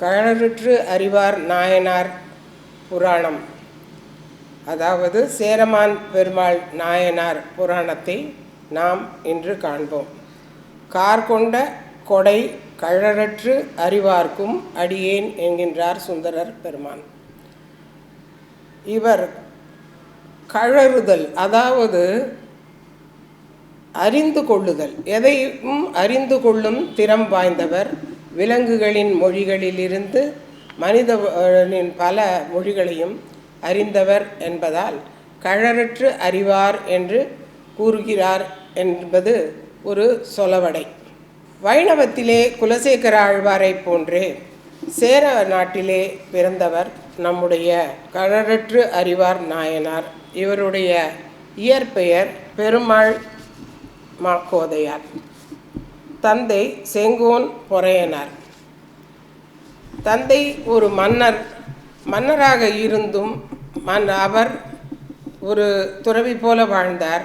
கழறுற்று அறிவார் நாயனார் புராணம், அதாவது சேரமான் பெருமாள் நாயனார் புராணத்தை நாம் இன்று காண்போம். கார்கொண்ட கொடை கழறற்று அறிவார்க்கும் அடியேன் என்கின்றார் சுந்தரர் பெருமான். இவர் கழறுதல், அதாவது அறிந்து கொள்ளுதல், எதையும் அறிந்து கொள்ளும் திறம் வாய்ந்தவர். விலங்குகளின் மொழிகளிலிருந்து மனிதனின் பல மொழிகளையும் அறிந்தவர் என்பதால் கழறற்று அறிவார் என்று கூறுகிறார் என்பது ஒரு சொலவடை. வைணவத்திலே குலசேகர ஆழ்வாரை போன்றே சேர நாட்டிலே பிறந்தவர் நம்முடைய கழறற்று அறிவார் நாயனார். இவருடைய இயற்பெயர் பெருமாள் மாக்கோதையார். தந்தை செங்கோன் பொறையனார். தந்தை ஒரு மன்னராக இருந்தும் அவர் ஒரு துறவி போல வாழ்ந்தார்.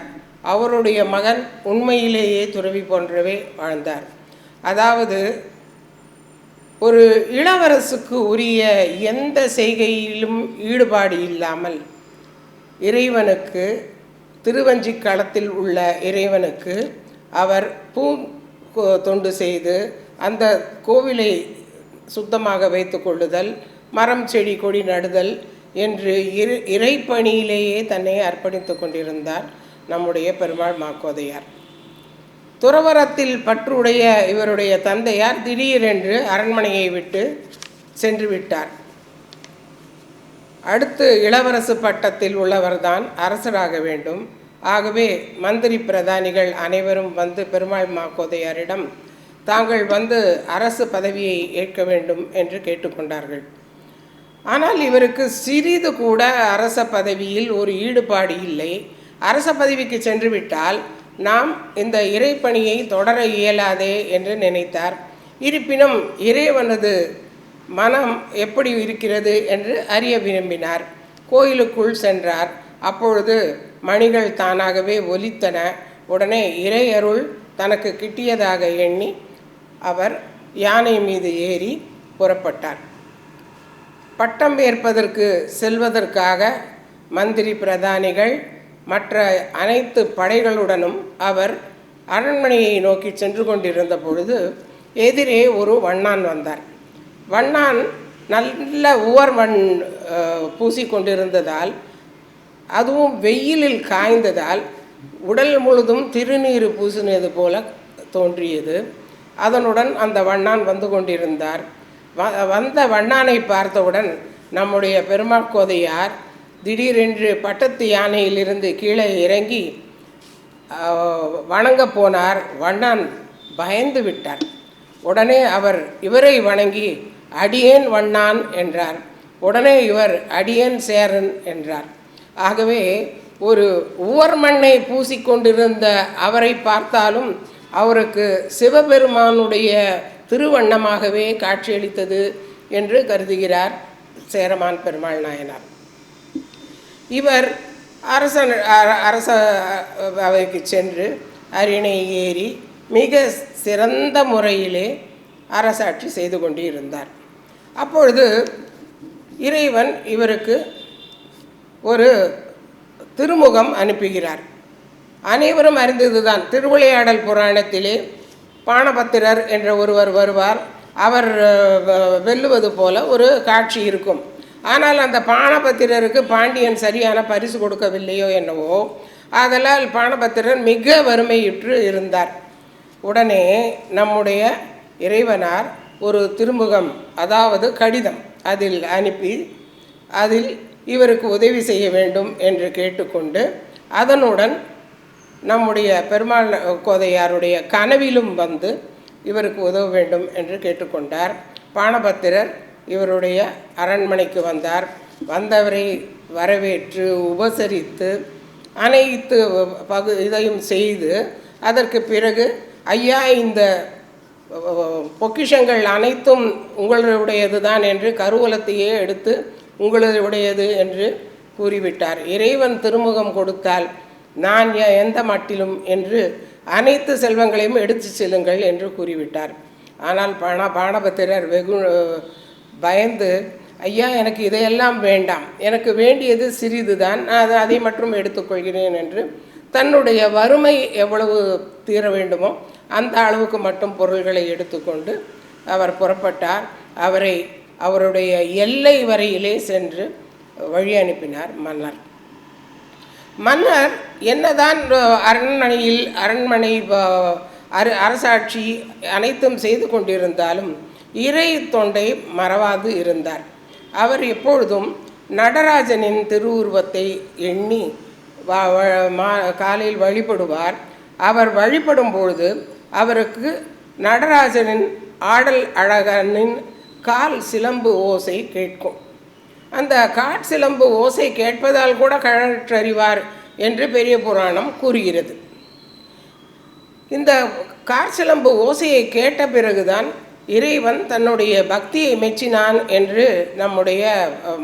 அவருடைய மகன் உண்மையிலேயே துறவி போன்றவே வாழ்ந்தார். அதாவது ஒரு இளவரசுக்கு உரிய எந்த செய்கையிலும் ஈடுபாடு இல்லாமல் இறைவனுக்கு, திருவஞ்சிக்களத்தில் உள்ள இறைவனுக்கு அவர் தொண்டு செய்து அந்த கோவிலை சுத்தமாக வைத்து கொள்ளுதல், மரம் செடி கொடி நடுதல் என்று இறைப்பணியிலேயே தன்னை அர்ப்பணித்து கொண்டிருந்தார் நம்முடைய பெருமாள் மாக்கோதையார். துறவரத்தில் பற்றுடைய இவருடைய தந்தையார் திடீரென்று அரண்மனையை விட்டு சென்று விட்டார். அடுத்து இளவரசு பட்டத்தில் உள்ளவர்தான் அரசராக வேண்டும். ஆகவே மந்திரி பிரதானிகள் அனைவரும் வந்து பெருமாள் மாக்கோதையாரிடம் தாங்கள் வந்து அரசு பதவியை ஏற்க வேண்டும் என்று கேட்டுக்கொண்டார்கள். ஆனால் இவருக்கு சிறிது கூட அரச பதவியில் ஒரு ஈடுபாடு இல்லை. அரச பதவிக்கு சென்று விட்டால் நாம் இந்த இறைப்பணியை தொடர இயலாதே என்று நினைத்தார். இருப்பினும் இறைவனது மனம் எப்படி இருக்கிறது என்று அறிய விரும்பினார். கோயிலுக்குள் சென்றார். அப்பொழுது மணிகள் தானாகவே ஒலித்தன. உடனே இறையருள் தனக்கு கிட்டியதாக எண்ணி அவர் யானை மீது ஏறி புறப்பட்டார். பட்டம் ஏற்பதற்கு செல்வதற்காக மந்திரி பிரதானிகள் மற்ற அனைத்து படைகளுடனும் அவர் அரண்மனையை நோக்கி சென்று கொண்டிருந்த பொழுது எதிரே ஒரு வண்ணான் வந்தார். வண்ணான் நல்ல உவர் மண் பூசிக்கொண்டிருந்ததால், அதுவும் வெயிலில் காய்ந்ததால் உடல் முழுதும் திருநீர் பூசினது போல தோன்றியது. அதனுடன் அந்த வண்ணான் வந்து கொண்டிருந்தார். வந்த வண்ணானை பார்த்தவுடன் நம்முடைய பெருமாக்கோதையார் திடீரென்று பட்டத்து யானையிலிருந்து கீழே இறங்கி வணங்க போனார். வண்ணான் பயந்து விட்டார். உடனே அவர் இவரை வணங்கி அடியேன் வண்ணான் என்றார். உடனே இவர் அடியேன் சேரன் என்றார். ஆகவே ஒரு உவர் மண்ணை பூசிக்கொண்டிருந்த அவரை பார்த்தாலும் அவருக்கு சிவபெருமானுடைய திருவண்ணமாகவே காட்சியளித்தது என்று கருதுகிறார் சேரமான் பெருமாள் நாயனார். இவர் அரச அவைக்கு சென்று அரியணை ஏறி மிக சிறந்த முறையிலே அரசாட்சி செய்து கொண்டு இருந்தார். அப்பொழுது இறைவன் இவருக்கு ஒரு திருமுகம் அனுப்புகிறார். அனைவரும் அறிந்ததுதான். திருவிளையாடல் புராணத்திலே பாணபத்திரர் என்ற ஒருவர் வருவார். அவர் வெல்லுவது போல ஒரு காட்சி இருக்கும். ஆனால் அந்த பாணபத்திரருக்கு பாண்டியன் சரியான பரிசு கொடுக்கவில்லையோ என்னவோ, ஆதலால் பாணபத்திரர் மிக வறுமையுற்று இருந்தார். உடனே நம்முடைய இறைவனார் ஒரு திருமுகம், அதாவது கடிதம், அதில் அனுப்பி அதில் இவருக்கு உதவி செய்ய வேண்டும் என்று கேட்டுக்கொண்டு அதனுடன் நம்முடைய பெருமாள் கோதையாருடைய கனவிலும் வந்து இவருக்கு உதவ வேண்டும் என்று கேட்டுக்கொண்டார். பாணபத்திரர் இவருடைய அரண்மனைக்கு வந்தார். வந்தவரை வரவேற்று உபசரித்து அனைத்து இதையும் செய்து அதற்கு பிறகு, ஐயா, இந்த பொக்கிஷங்கள் அனைத்தும் உங்களுடையது தான் என்று கருவூலத்தையே எடுத்து உங்களுடையது என்று கூறிவிட்டார். இறைவன் திருமுகம் கொடுத்தால் நான் எந்த மட்டிலும் என்று அனைத்து செல்வங்களையும் எடுத்து செல்லுங்கள் என்று கூறிவிட்டார். ஆனால் பாணபத்திரர் வெகு பயந்து, ஐயா எனக்கு இதையெல்லாம் வேண்டாம், எனக்கு வேண்டியது சிறிது தான், நான் அதை மட்டும் எடுத்துக்கொள்கிறேன் என்று தன்னுடைய வறுமை எவ்வளவு தீர வேண்டுமோ அந்த அளவுக்கு மட்டும் பொருள்களை எடுத்துக்கொண்டு அவர் புறப்பட்டார். அவரை அவருடைய எல்லை வரையிலே சென்று வழி அனுப்பினார் மன்னர். மன்னர் என்னதான் அரண்மனை அரசாட்சி அனைத்தும் செய்து கொண்டிருந்தாலும் இறை தொண்டை மறவாது இருந்தார். அவர் எப்பொழுதும் நடராஜனின் திருவுருவத்தை எண்ணி காலையில் வழிபடுவார். அவர் வழிபடும் பொழுது அவருக்கு நடராஜனின் ஆடல் அழகனின் கால் சிலம்பு ஓசை கேட்கும். அந்த காற்சிலம்பு ஓசை கேட்பதால் கூட கழற்றறிவார் என்று பெரிய புராணம் கூறுகிறது. இந்த காற்சிலம்பு ஓசையை கேட்ட பிறகுதான் இறைவன் தன்னுடைய பக்தியை மெச்சினான் என்று நம்முடைய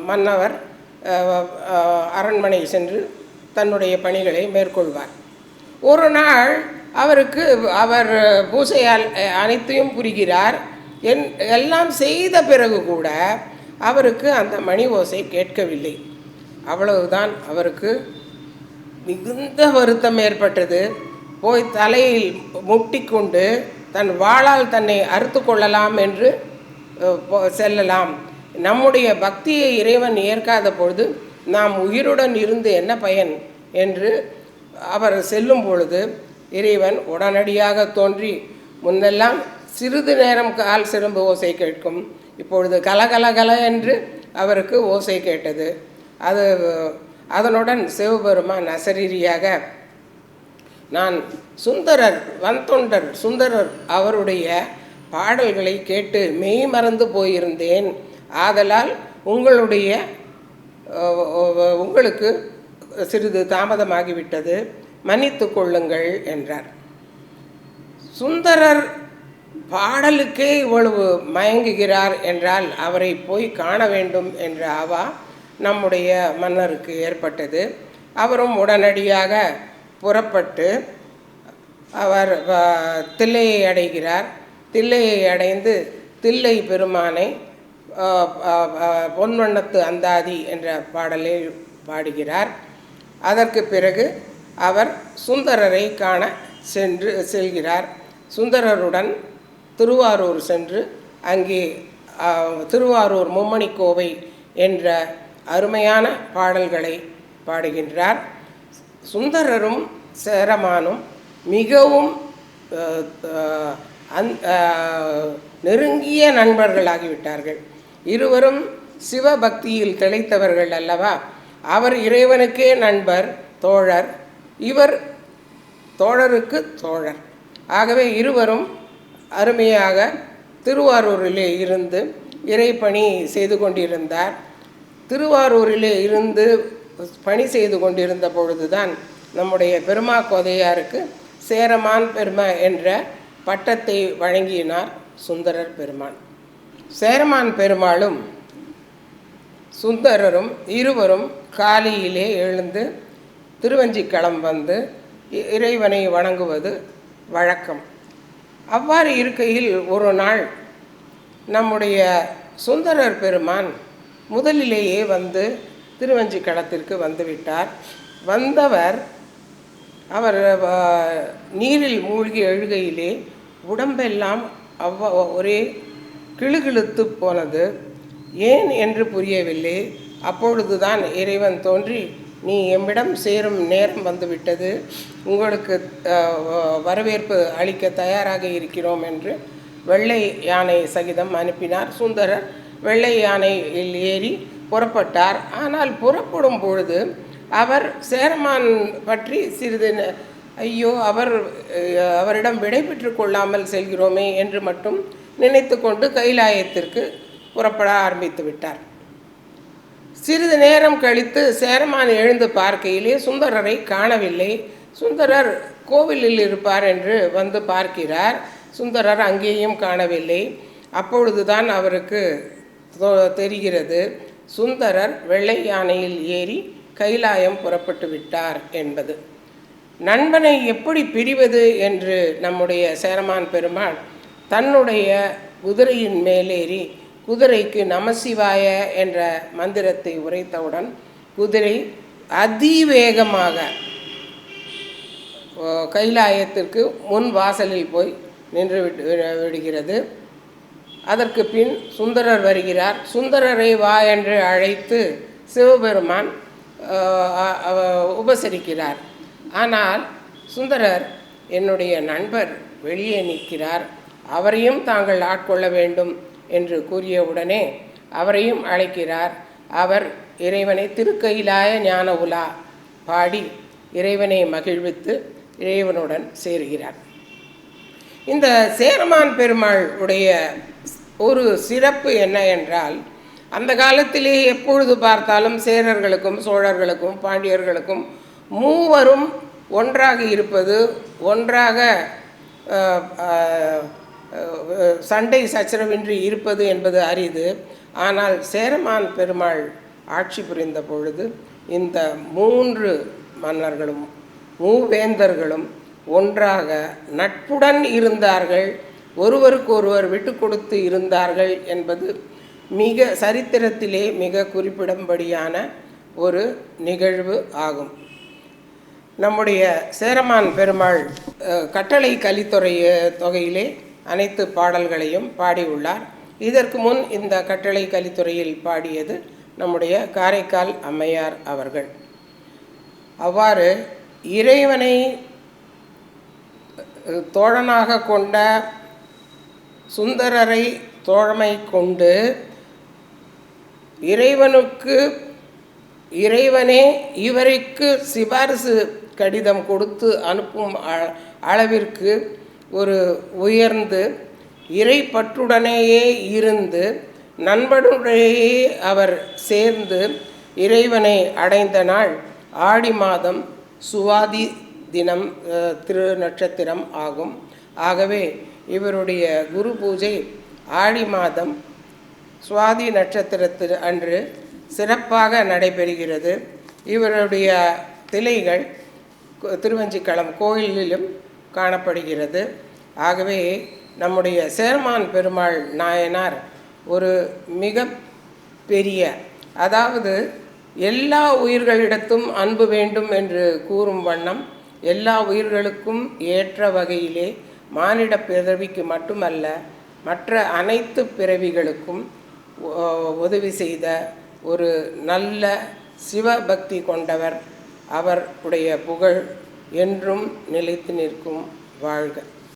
மன்னவர் அரண்மனை சென்று தன்னுடைய பணிகளை மேற்கொள்வார். ஒரு நாள் அவர் பூசையால் அனைத்தையும் புரிகிறார். எல்லாம் செய்த பிறகு கூட அவருக்கு அந்த மணி ஓசை கேட்கவில்லை. அவ்வளவுதான் அவருக்கு மிகுந்த வருத்தம் ஏற்பட்டது. போய் தலையில் முட்டிக்கொண்டு தன் வாளால் தன்னை அறுத்து கொள்ளலாம் என்று செல்லலாம். நம்முடைய பக்தியை இறைவன் ஏற்காத பொழுது நாம் உயிருடன் இருந்து என்ன பயன் என்று அவர் செல்லும் பொழுது இறைவன் உடனடியாக தோன்றி, முன்னெல்லாம் சிறிது நேரம் கால் சிலம்பு ஓசை கேட்கும், இப்பொழுது கலகலகல என்று அவருக்கு ஓசை கேட்டது. அதனுடன் சிவபெருமான் அசரீரியாக, நான் சுந்தரர் வன்தொண்டர் சுந்தரர் அவருடைய பாடல்களை கேட்டு மெய் மறந்து போயிருந்தேன், ஆதலால் உங்களுக்கு சிறிது தாமதமாகிவிட்டது, மன்னித்து கொள்ளுங்கள் என்றார். சுந்தரர் பாடலுக்கே இவ்வளவு மயங்குகிறார் என்றால் அவரை போய் காண வேண்டும் என்ற ஆவா நம்முடைய மன்னருக்கு ஏற்பட்டது. அவரும் உடனடியாக புறப்பட்டு அவர் தில்லையை அடைகிறார். தில்லையை அடைந்து தில்லை பெருமானை பொன்வண்ணத்து அந்தாதி என்ற பாடலை பாடுகிறார். அதற்கு பிறகு அவர் சுந்தரரை காண செல்கிறார். சுந்தரருடன் திருவாரூர் சென்று அங்கே திருவாரூர் மும்மணி கோவை என்ற அருமையான பாடல்களை பாடுகின்றார். சுந்தரரும் சேரமானும் மிகவும் நெருங்கிய நண்பர்களாகிவிட்டார்கள். இருவரும் சிவபக்தியில் திளைத்தவர்கள் அல்லவா. அவர் இறைவனுக்கே நண்பர், தோழர், இவர் தோழருக்கு தோழர். ஆகவே இருவரும் அருமையாக திருவாரூரிலே இருந்து இறைப்பணி செய்து கொண்டிருந்தார். திருவாரூரிலே இருந்து பணி செய்து கொண்டிருந்த பொழுதுதான் நம்முடைய பெருமா கோதையாருக்கு சேரமான் பெருமா என்ற பட்டத்தை வழங்கினார் சுந்தரர் பெருமான். சேரமான் பெருமாளும் சுந்தரரும் இருவரும் காலையிலே எழுந்து திருவஞ்சிக்களம் வந்து இறைவனை வணங்குவது வழக்கம். அவ்வாறு இருக்கையில் ஒரு நாள் நம்முடைய சுந்தரர் பெருமான் முதலிலேயே வந்து திருவஞ்சிக்களத்திற்கு வந்துவிட்டார். வந்தவர் அவர் நீரில் மூழ்கி எழுகையிலே உடம்பெல்லாம் ஒரே கிளுகிழுத்து போனது. ஏன் என்று புரியவில்லை. அப்பொழுதுதான் இறைவன் தோன்றி, நீ எம்மிடம் சேரும் நேரம் வந்துவிட்டது, உங்களுக்கு வரவேற்பு அளிக்க தயாராக இருக்கிறோம் என்று வெள்ளை யானை சகிதம் அனுப்பினார். சுந்தரர் வெள்ளை யானையில் ஏறி புறப்பட்டார். ஆனால் புறப்படும் பொழுது அவர் சேரமான் பற்றி சிறிது ஐயோ அவரிடம் விடை பெற்று கொள்ளாமல் செல்கிறோமே என்று மட்டும் நினைத்து கொண்டு கைலாயத்திற்கு புறப்பட ஆரம்பித்து விட்டார். சிறிது நேரம் கழித்து சேரமான் எழுந்து பார்க்கையிலே சுந்தரரை காணவில்லை. சுந்தரர் கோவிலில் இருப்பார் என்று வந்து பார்க்கிறார். சுந்தரர் அங்கேயும் காணவில்லை. அப்பொழுதுதான் அவருக்கு தெரிகிறது, சுந்தரர் வெள்ளை யானையில் ஏறி கைலாயம் புறப்பட்டு விட்டார் என்பது. நண்பனை எப்படி பிரிவது என்று நம்முடைய சேரமான் பெருமாள் தன்னுடைய குதிரையின் மேலேறி குதிரைக்கு நமசிவாய என்ற மந்திரத்தை உரைத்தவுடன் குதிரை அதிவேகமாக கைலாயத்திற்கு முன் வாசலில் போய் நின்று விடுகிறது. அதற்கு பின் சுந்தரர் வருகிறார். சுந்தரரை வா என்று அழைத்து சிவபெருமான் உபசரிக்கிறார். ஆனால் சுந்தரர் என்னுடைய நண்பர் வெளியே நிற்கிறார், அவரையும் தாங்கள் ஆட்கொள்ள வேண்டும் என்று கூறியவுடனே அவரையும் அழைக்கிறார். அவர் இறைவனை திருக்கைலாய ஞான உலா பாடி இறைவனை மகிழ்வித்து இறைவனுடன் சேருகிறார். இந்த சேரமான் பெருமாள் உடைய ஒரு சிறப்பு என்ன என்றால், அந்த காலத்திலே எப்பொழுது பார்த்தாலும் சேரர்களுக்கும் சோழர்களுக்கும் பாண்டியர்களுக்கும் மூவரும் ஒன்றாக இருப்பது, ஒன்றாக சண்டை சச்சரவின்றி இருப்பது என்பது அரிது. ஆனால் சேரமான் பெருமாள் ஆட்சி புரிந்த பொழுது இந்த 3 மன்னர்களும் மூவேந்தர்களும் ஒன்றாக நட்புடன் இருந்தார்கள், ஒருவருக்கொருவர் விட்டு கொடுத்து இருந்தார்கள் என்பது மிக சரித்திரத்திலே மிக குறிப்பிடும்படியான ஒரு நிகழ்வு ஆகும். நம்முடைய சேரமான் பெருமாள் கட்டளை தொகையிலே அனைத்து பாடல்களையும் பாடியுள்ளார். இதற்கு முன் இந்த கட்டளை கலித்துறையில் பாடியது நம்முடைய காரைக்கால் அம்மையார் அவர்கள். அவ்வாறு இறைவனை தோழனாக கொண்ட சுந்தரரை தோழமை கொண்டு இறைவனே இவருக்கு சிபாரிசு கடிதம் கொடுத்து அனுப்பும் அளவிற்கு ஒரு உயர்ந்து இறைப்பற்றுடனேயே இருந்து நண்பனுடையே அவர் சேர்ந்து இறைவனை அடைந்த நாள் ஆடி மாதம் சுவாதி தினம் திரு நட்சத்திரம் ஆகும். ஆகவே இவருடைய குரு பூஜை ஆடி மாதம் சுவாதி நட்சத்திரத்தில் அன்று சிறப்பாக நடைபெறுகிறது. இவருடைய திலைகள் திருவஞ்சிக்களம் கோயிலிலும் காணப்படுகிறது. ஆகவே நம்முடைய சேரமான் பெருமாள் நாயனார் ஒரு மிக பெரிய, அதாவது எல்லா உயிர்களிடத்தும் அன்பு வேண்டும் என்று கூறும் வண்ணம் எல்லா உயிர்களுக்கும் ஏற்ற வகையிலே மானிட பிறவிக்கு மட்டுமல்ல மற்ற அனைத்து பிறவிகளுக்கும் உதவி செய்த ஒரு நல்ல சிவபக்தி கொண்டவர். அவர் உடைய புகழ் என்றும் நிலைத்து நிற்கும். வாழ்க.